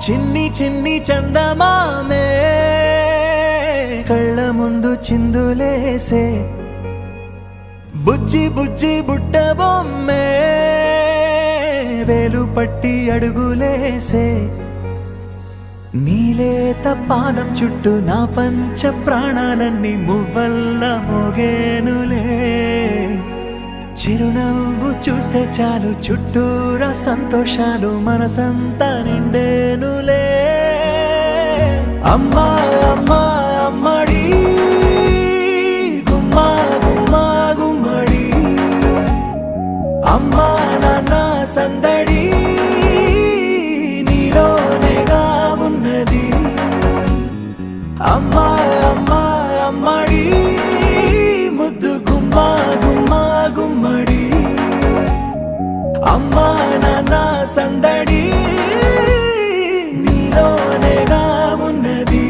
చిన్ని చిన్ని చందమామే కళ్ళ ముందు చిందులేసే బుజ్జి బుజ్జి బుట్ట బొమ్మే వేలు పట్టి అడుగులేసే నీలేత పానం చుట్టూ నా పంచ ప్రాణాలన్నీ మువ్వల్ల మోగేనులే చిరునవ్వు చూస్తే చాలు చుట్టూరా సంతోషాలు మనసంతా నిండేనులే అమ్మా అమ్మా అమ్మడి గుమ్మా గుమ్మా గుమ్మడి అమ్మా నాన్న సందడి నీలోనేగా ఉన్నది అమ్మా అమ్మా అమ్మడి ముద్దు గుమ్మా గుమ్మా గుమ్మడి అమ్మా నాన్న సందడి నీలోనేగా ఉన్నది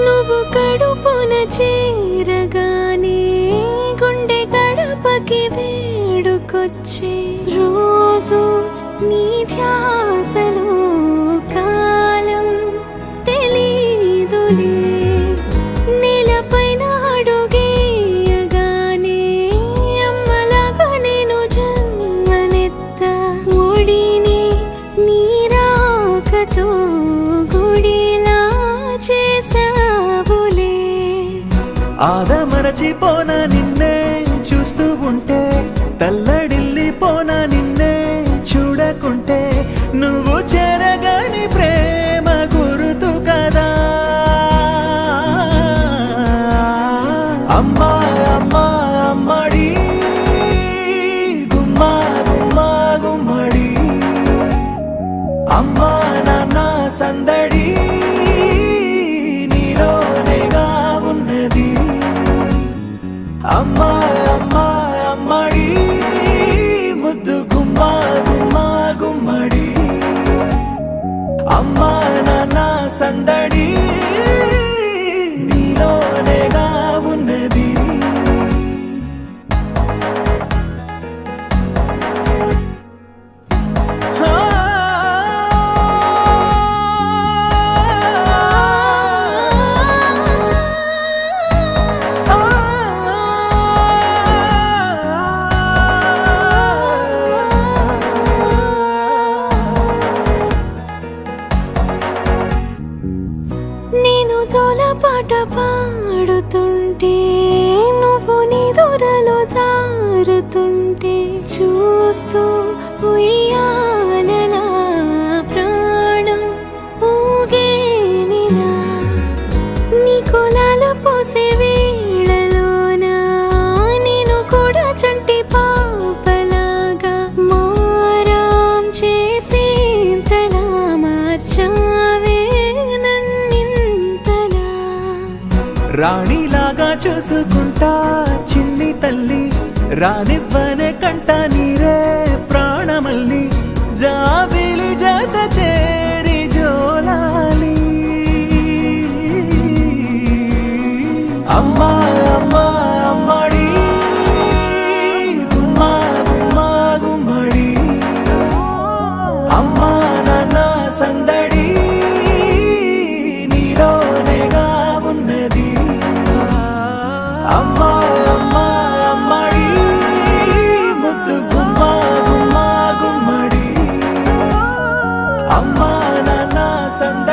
నువ్వు కడుపున చేరగానే గుండె గడపకి వేడుకొచ్చే రోజు నీ ధ్యాసలో కాలం తెలీదులే నేలపైన అడుగేయగానే అమ్మలాగా నేను జన్మనెత్త ఒడిని నీ రాకతో గుడిలా చేసావులే ఆదమరచిపోనా నిన్నే చూస్తూ ఉంటే తల్లడిల్లిపోనా నిన్నే చూడకుంటే నువ్వు చెరగని ప్రేమ గురుతు కదా అమ్మా అమ్మా అమ్మడి గుమ్మా గుమ్మా గుమ్మడి అమ్మా నాన్న సందడి నీలోనేగా ఉన్నది అమ్మా అమ్మా అమ్మడి ముద్దు గుమ్మా గుమ్మా గుమ్మడి అమ్మా నాన్న సందడి నీలోనేగా ఉన్నది నేను జోలపాట పాడుతుంటే నువ్వు నీ దూరలో జారుతుంటే చూస్తూ ఉయ్యాలలా ప్రాణం ఊగేనిలా నీ కులాల పోసే వేళలోన నేను కూడా చంటి పాపలాగా మారాం చేసేంతలా మార్చావే రాణిలాగా చూసుకుంటా చిన్ని తల్లి రానివ్వనే కంట నీరే ప్రాణమల్లి జాబిలి జత చేరి జోలాలి అమ్మా అమ్మా అమ్మడి గుమ్మా గుమ్మా గుమ్మడి అమ్మా నాన్న సందడి నీలోనేగా ఉన్నది అమ్మా అమ్మా అమ్మడి ముద్దు గుమ్మా గుమ్మా గుమ్మడి అమ్మా నాన్న సందడి